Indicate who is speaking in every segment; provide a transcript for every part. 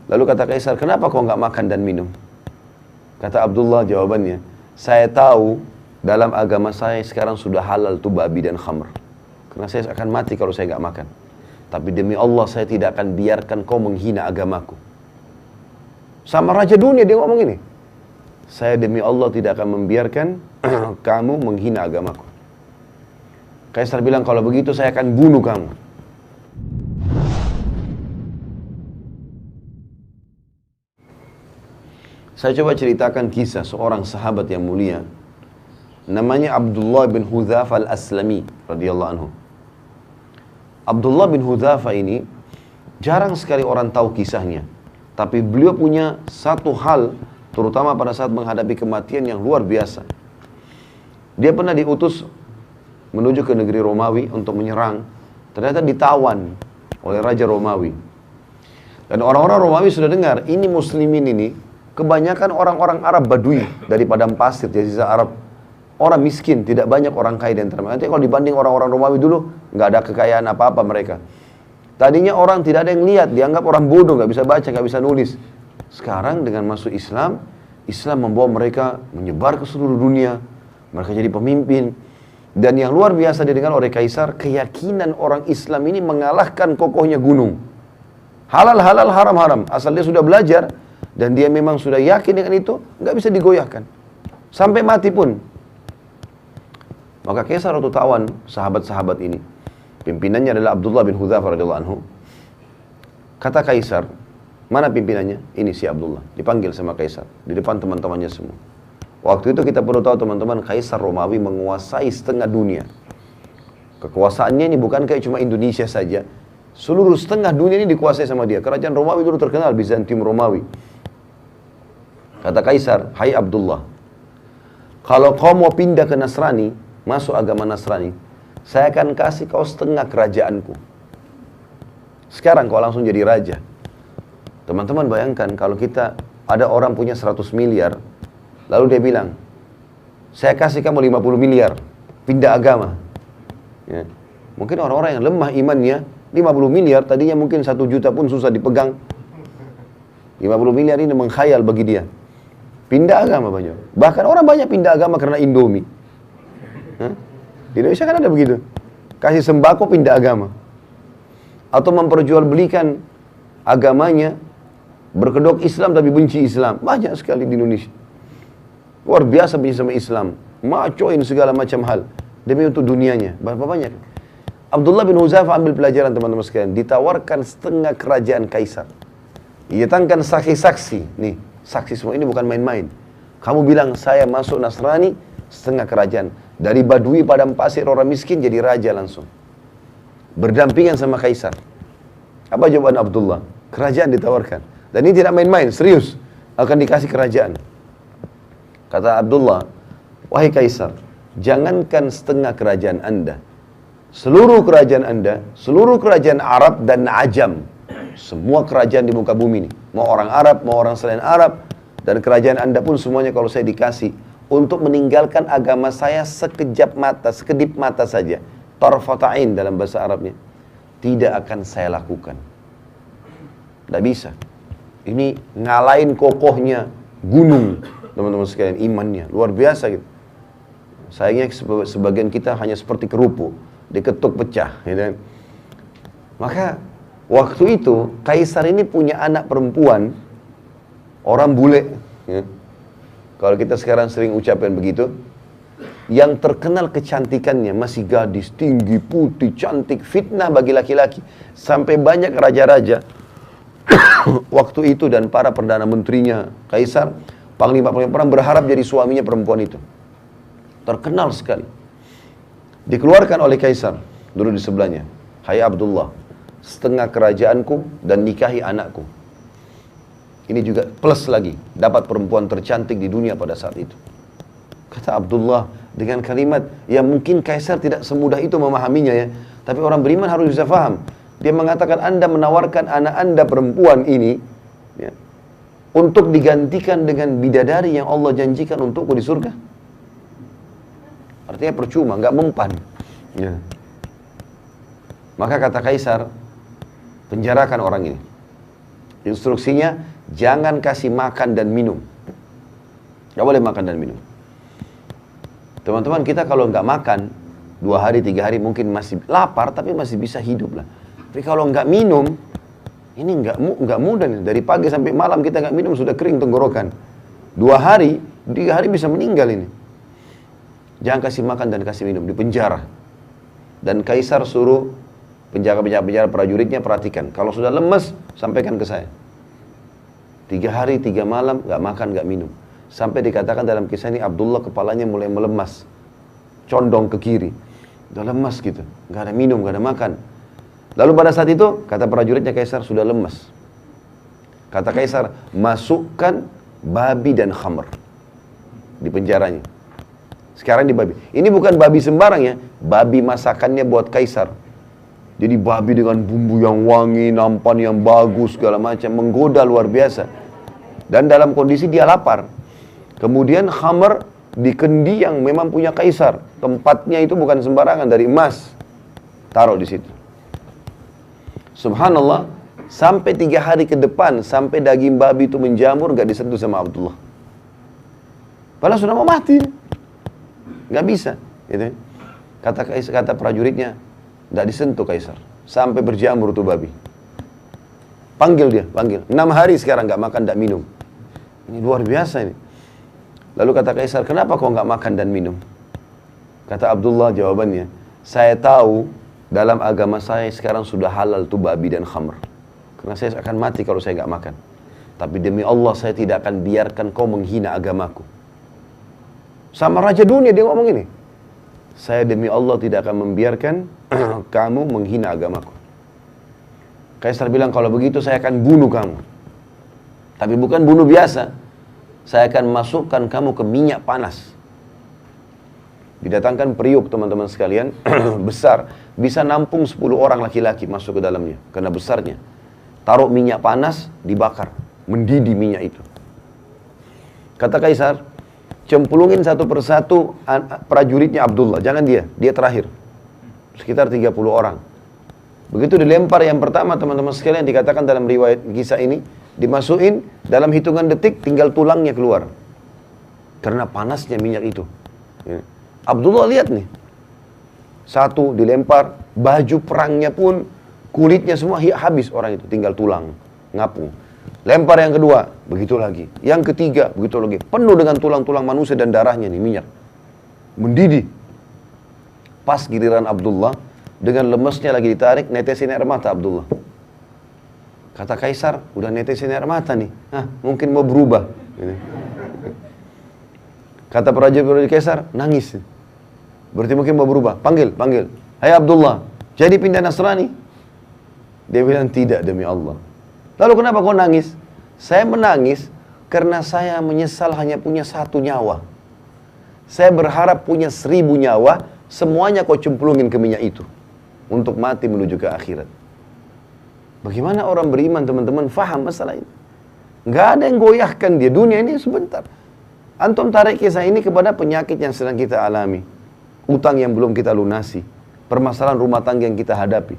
Speaker 1: Lalu kata Kaisar, kenapa kau nggak makan dan minum? Kata Abdullah jawabannya, saya tahu dalam agama saya sekarang sudah halal tuh babi dan khamr. Karena saya akan mati kalau saya nggak makan. Tapi demi Allah saya tidak akan biarkan kau menghina agamaku. Sama raja dunia dia ngomong ini. Saya demi Allah tidak akan membiarkan kamu menghina agamaku. Kaisar bilang, kalau begitu saya akan bunuh kamu. Saya coba ceritakan kisah seorang sahabat yang mulia. Namanya Abdullah bin Hudzafa al-Aslami radhiyallahu anhu. Abdullah bin Hudzafa ini jarang sekali orang tahu kisahnya. Tapi beliau punya satu hal, terutama pada saat menghadapi kematian, yang luar biasa. Dia pernah diutus menuju ke negeri Romawi untuk menyerang. Ternyata ditawan oleh Raja Romawi. Dan orang-orang Romawi sudah dengar, ini muslimin ini kebanyakan orang-orang Arab Badui dari padang pasir, Jazirah Arab. Orang miskin, tidak banyak orang kaya di antara mereka. Nanti kalau dibanding orang-orang Romawi dulu, nggak ada kekayaan apa-apa mereka. Tadinya orang tidak ada yang lihat, dianggap orang bodoh, nggak bisa baca, nggak bisa nulis. Sekarang dengan masuk Islam, Islam membawa mereka menyebar ke seluruh dunia. Mereka jadi pemimpin. Dan yang luar biasa didengar oleh Kaisar, keyakinan orang Islam ini mengalahkan kokohnya gunung. Halal, halal, haram, haram. Asal dia sudah belajar, dan dia memang sudah yakin dengan itu, nggak bisa digoyahkan. Sampai mati pun. Maka Kaisar waktu tawan sahabat-sahabat ini, pimpinannya adalah Abdullah bin Hudzafa radhiyallahu anhu. Kata Kaisar, mana pimpinannya? Ini si Abdullah. Dipanggil sama Kaisar di depan teman-temannya semua. Waktu itu kita perlu tahu teman-teman, Kaisar Romawi menguasai setengah dunia. Kekuasaannya ini bukan kayak cuma Indonesia saja. Seluruh setengah dunia ini dikuasai sama dia. Kerajaan Romawi dulu terkenal, Bizantium Romawi. Kata Kaisar, hai Abdullah, kalau kau mau pindah ke Nasrani, masuk agama Nasrani, saya akan kasih kau setengah kerajaanku. Sekarang kau langsung jadi raja. Teman-teman bayangkan kalau kita, ada orang punya 100 miliar, lalu dia bilang, saya kasih kamu 50 miliar, pindah agama. Ya. Mungkin orang-orang yang lemah imannya, 50 miliar, tadinya mungkin 1 juta pun susah dipegang. 50 miliar ini mengkhayal bagi dia. Pindah agama banyak. Bahkan orang banyak pindah agama karena Indomie. Di Indonesia kan ada begitu. Kasih sembako pindah agama. Atau memperjualbelikan agamanya, berkedok Islam tapi benci Islam. Banyak sekali di Indonesia. Luar biasa benci sama Islam. Macoin segala macam hal. Demi untuk dunianya. Berapa banyak. Abdullah bin Hudzafa ambil pelajaran teman-teman sekalian. Ditawarkan setengah kerajaan Kaisar. Datangkan saksi-saksi. Nih, saksi semua ini bukan main-main. Kamu bilang saya masuk Nasrani, setengah kerajaan. Dari Badui padang pasir orang miskin jadi raja langsung. Berdampingan sama Kaisar. Apa jawaban Abdullah? Kerajaan ditawarkan. Dan ini tidak main-main, serius. Akan dikasih kerajaan. Kata Abdullah, wahai Kaisar, jangankan setengah kerajaan Anda. Seluruh kerajaan Anda, seluruh kerajaan Arab dan Ajam. Semua kerajaan di muka bumi ini. Mau orang Arab, mau orang selain Arab. Dan kerajaan Anda pun semuanya kalau saya dikasih. Untuk meninggalkan agama saya sekejap mata, sekedip mata saja. Tarfata'in dalam bahasa Arabnya. Tidak akan saya lakukan. Tidak bisa. Ini ngalahin kokohnya gunung, teman-teman sekalian, imannya. Luar biasa gitu. Sayangnya sebagian kita hanya seperti kerupuk. Diketuk pecah. Gitu. Maka waktu itu Kaisar ini punya anak perempuan. Orang bule. Ya. Kalau kita sekarang sering ucapkan begitu, yang terkenal kecantikannya, masih gadis, tinggi, putih, cantik, fitnah bagi laki-laki. Sampai banyak raja-raja waktu itu dan para perdana menterinya, Kaisar, panglima-panglima perang berharap jadi suaminya perempuan itu. Terkenal sekali. Dikeluarkan oleh Kaisar, dulu di sebelahnya. Hai Abdullah, setengah kerajaanku dan nikahi anakku. Ini juga plus lagi, dapat perempuan tercantik di dunia pada saat itu. Kata Abdullah dengan kalimat yang mungkin Kaisar tidak semudah itu memahaminya ya. Tapi orang beriman harus bisa faham. Dia mengatakan Anda menawarkan anak Anda perempuan ini ya, untuk digantikan dengan bidadari yang Allah janjikan untukku di surga. Artinya percuma, nggak mempan. Ya. Maka kata Kaisar, penjarakan orang ini. Instruksinya, jangan kasih makan dan minum. Gak boleh makan dan minum. Teman-teman, kita kalau nggak makan 2 hari, 3 hari mungkin masih lapar, tapi masih bisa hidup lah. Tapi kalau nggak minum, ini nggak mudah nih. Dari pagi sampai malam kita nggak minum, sudah kering tenggorokan. 2 hari, 3 hari bisa meninggal ini. Jangan kasih makan dan kasih minum, di penjara. Dan Kaisar suruh penjaga-penjaga prajuritnya perhatikan. Kalau sudah lemes, sampaikan ke saya. 3 hari, 3 malam, nggak makan, nggak minum. Sampai dikatakan dalam kisah ini, Abdullah kepalanya mulai melemas. Condong ke kiri. Udah lemas gitu. Nggak ada minum, nggak ada makan. Lalu pada saat itu, kata prajuritnya Kaisar, sudah lemas. Kata Kaisar, masukkan babi dan khamr di penjaranya. Sekarang di babi. Ini bukan babi sembarang ya. Babi masakannya buat Kaisar. Jadi babi dengan bumbu yang wangi, nampan yang bagus, segala macam. Menggoda luar biasa. Dan dalam kondisi dia lapar. Kemudian khamr di kendi yang memang punya Kaisar. Tempatnya itu bukan sembarangan, dari emas. Taruh di situ. Subhanallah. Sampai 3 hari ke depan, sampai daging babi itu menjamur, gak disentuh sama Abdullah. Padahal sudah mau mati. Gak bisa. Gitu. Kata prajuritnya, gak disentuh Kaisar. Sampai berjamur tuh babi. Panggil dia, panggil. 6 hari sekarang gak makan, gak minum. Ini luar biasa ini. Lalu kata Kaisar, kenapa kau gak makan dan minum? Kata Abdullah jawabannya, saya tahu dalam agama saya sekarang sudah halal tuh babi dan khamr. Karena saya akan mati kalau saya gak makan. Tapi demi Allah saya tidak akan biarkan kau menghina agamaku. Sama raja dunia dia ngomong ini. Saya demi Allah tidak akan membiarkan kamu menghina agamaku. Kaisar bilang, kalau begitu saya akan bunuh kamu. Tapi bukan bunuh biasa. Saya akan masukkan kamu ke minyak panas. Didatangkan periuk teman-teman sekalian, besar. Bisa nampung 10 orang laki-laki masuk ke dalamnya. Karena besarnya. Taruh minyak panas, dibakar. Mendidih minyak itu. Kata Kaisar, cemplungin satu persatu prajuritnya Abdullah. Jangan dia terakhir. Sekitar 30 orang. Begitu dilempar yang pertama teman-teman sekalian, dikatakan dalam riwayat kisah ini, dimasukin dalam hitungan detik tinggal tulangnya keluar. Karena panasnya minyak itu. Abdullah lihat nih. Satu dilempar, baju perangnya pun, kulitnya semua habis orang itu. Tinggal tulang, ngapung. Lempar yang kedua, begitu lagi. Yang ketiga, begitu lagi. Penuh dengan tulang-tulang manusia dan darahnya nih, minyak. Mendidih. Pas giliran Abdullah, dengan lemesnya lagi ditarik, netesin air mata Abdullah. Kata Kaisar, udah netesin air mata nih. Mungkin mau berubah. Kata prajurit Kaisar, nangis. Berarti mungkin mau berubah. Panggil. Hai Abdullah, jadi pindah Nasrani? Dia bilang, tidak demi Allah. Lalu kenapa kau nangis? Saya menangis karena saya menyesal hanya punya 1 nyawa. Saya berharap punya 1000 nyawa, semuanya kau cemplungin ke minyak itu. Untuk mati menuju ke akhirat. Bagaimana orang beriman teman-teman faham masalah ini? Nggak ada yang goyahkan dia, dunia ini sebentar. Antum tarik kisah ini kepada penyakit yang sedang kita alami. Utang yang belum kita lunasi. Permasalahan rumah tangga yang kita hadapi.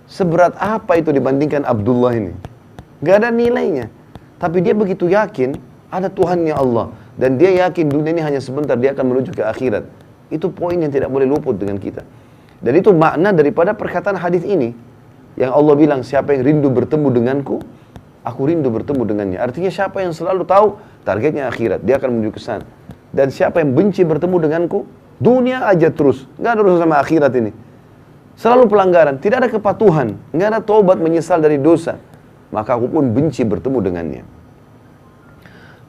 Speaker 1: Seberat apa itu dibandingkan Abdullah ini? Nggak ada nilainya. Tapi dia begitu yakin ada Tuhannya Allah. Dan dia yakin dunia ini hanya sebentar, dia akan menuju ke akhirat. Itu poin yang tidak boleh luput dengan kita. Dan itu makna daripada perkataan hadis ini. Yang Allah bilang, siapa yang rindu bertemu denganku, aku rindu bertemu dengannya. Artinya siapa yang selalu tahu targetnya akhirat, dia akan menuju ke sana. Dan siapa yang benci bertemu denganku, dunia aja terus. Nggak ada urusan sama akhirat ini. Selalu pelanggaran, tidak ada kepatuhan, nggak ada taubat menyesal dari dosa. Maka aku pun benci bertemu dengannya.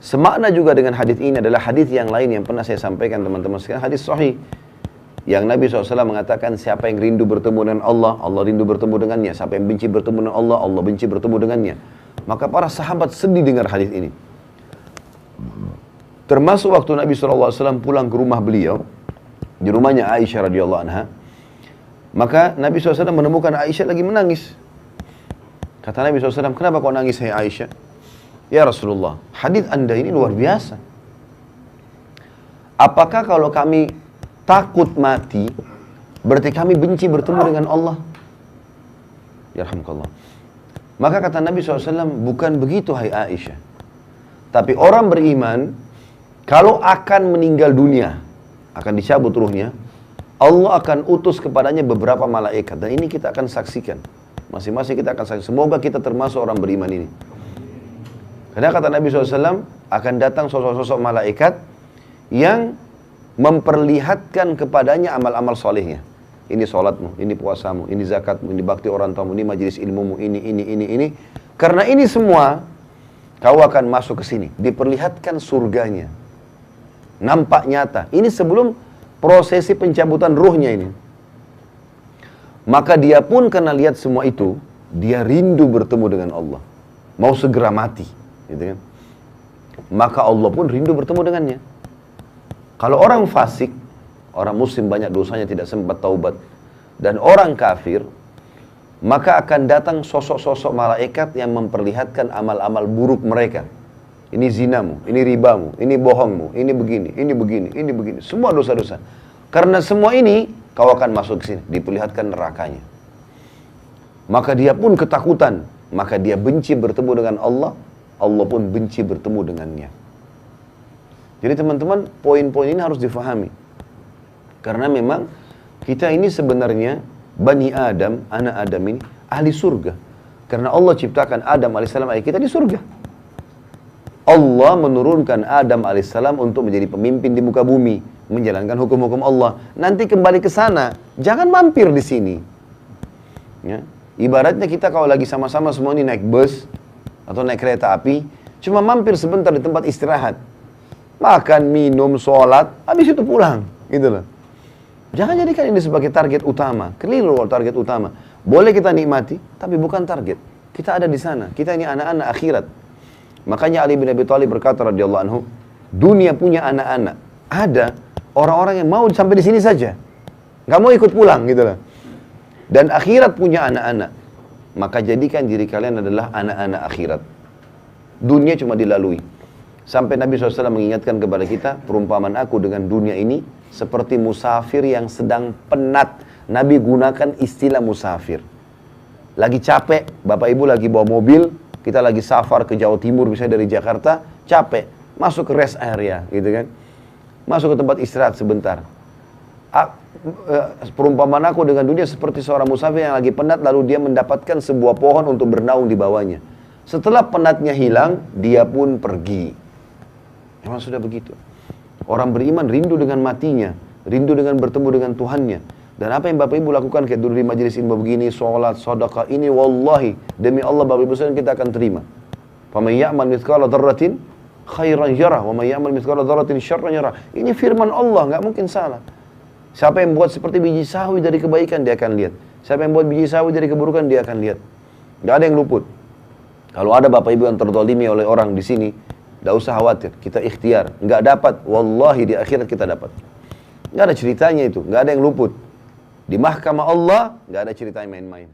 Speaker 1: Semakna juga dengan hadis ini adalah hadis yang lain yang pernah saya sampaikan teman-teman sekalian, hadis sahih. Yang Nabi SAW mengatakan, siapa yang rindu bertemu dengan Allah, Allah rindu bertemu dengannya. Siapa yang benci bertemu dengan Allah, Allah benci bertemu dengannya. Maka para sahabat sedih dengar hadis ini. Termasuk waktu Nabi SAW pulang ke rumah beliau, di rumahnya Aisyah radhiyallahu anha. Maka Nabi SAW menemukan Aisyah lagi menangis. Kata Nabi SAW, kenapa kau nangis hai Aisyah? Ya Rasulullah, hadis anda ini luar biasa. Apakah kalau kami takut mati, berarti kami benci bertemu dengan Allah? Yarhamkallah. Maka kata Nabi SAW, bukan begitu hai Aisyah. Tapi orang beriman, kalau akan meninggal dunia, akan dicabut ruhnya, Allah akan utus kepadanya beberapa malaikat. Dan ini kita akan saksikan. Masing-masing kita akan saksikan. Semoga kita termasuk orang beriman ini. Karena kata Nabi SAW, akan datang sosok-sosok malaikat yang memperlihatkan kepadanya amal-amal solehnya. Ini sholatmu, ini puasamu, ini zakatmu, ini bakti orang tuamu, ini majelis ilmumu, ini. Karena ini semua, kau akan masuk ke sini. Diperlihatkan surganya. Nampak nyata. Ini sebelum prosesi pencabutan ruhnya ini. Maka dia pun karena lihat semua itu, dia rindu bertemu dengan Allah. Mau segera mati. Gitu kan? Maka Allah pun rindu bertemu dengannya. Kalau orang fasik, orang muslim banyak dosanya tidak sempat taubat, dan orang kafir, maka akan datang sosok-sosok malaikat yang memperlihatkan amal-amal buruk mereka. Ini zinamu, ini ribamu, ini bohongmu, ini begini, ini begini, ini begini. Semua dosa-dosa. Karena semua ini, kau akan masuk ke sini, diperlihatkan nerakanya. Maka dia pun ketakutan, maka dia benci bertemu dengan Allah, Allah pun benci bertemu dengannya. Jadi teman-teman, poin-poin ini harus difahami. Karena memang kita ini sebenarnya Bani Adam, anak Adam ini ahli surga. Karena Allah ciptakan Adam alaihissalam ayah kita di surga. Allah menurunkan Adam alaihissalam untuk menjadi pemimpin di muka bumi, menjalankan hukum-hukum Allah. Nanti kembali ke sana, jangan mampir di sini. Ya. Ibaratnya kita kalau lagi sama-sama semua ini naik bus atau naik kereta api, cuma mampir sebentar di tempat istirahat. Makan, minum, sholat, habis itu pulang. Gitu loh. Jangan jadikan ini sebagai target utama. Keliru target utama. Boleh kita nikmati, tapi bukan target. Kita ada di sana. Kita ini anak-anak akhirat. Makanya Ali bin Abi Thalib berkata radhiyallahu anhu, dunia punya anak-anak. Ada orang-orang yang mau sampai di sini saja. Nggak mau ikut pulang gitu loh. Dan akhirat punya anak-anak. Maka jadikan diri kalian adalah anak-anak akhirat. Dunia cuma dilalui. Sampai Nabi SAW mengingatkan kepada kita, perumpamaan aku dengan dunia ini seperti musafir yang sedang penat. Nabi gunakan istilah musafir. Lagi capek, Bapak Ibu lagi bawa mobil, kita lagi safar ke Jawa Timur, misalnya dari Jakarta, capek, masuk ke rest area, gitu kan. Masuk ke tempat istirahat sebentar. Perumpamaan aku dengan dunia seperti seorang musafir yang lagi penat, lalu dia mendapatkan sebuah pohon untuk bernaung di bawahnya. Setelah penatnya hilang, dia pun pergi. Memang sudah begitu. Orang beriman rindu dengan matinya, rindu dengan bertemu dengan Tuhannya. Dan apa yang Bapak Ibu lakukan kayak dulu di majelis ilmu begini, sholat, sedekah, ini wallahi demi Allah Bapak Ibu sekalian kita akan terima. Faman ya'mal mithqala dzarratin khairan yarah wa man ya'mal mithqala dzarratin syarran yarah. Ini firman Allah, enggak mungkin salah. Siapa yang buat seperti biji sawi dari kebaikan dia akan lihat. Siapa yang buat biji sawi dari keburukan dia akan lihat. Enggak ada yang luput. Kalau ada Bapak Ibu yang terzalimi oleh orang di sini, tidak usah khawatir, kita ikhtiar. Nggak dapat, wallahi di akhirat kita dapat. Nggak ada ceritanya itu, nggak ada yang luput. Di mahkamah Allah, nggak ada ceritanya main-main.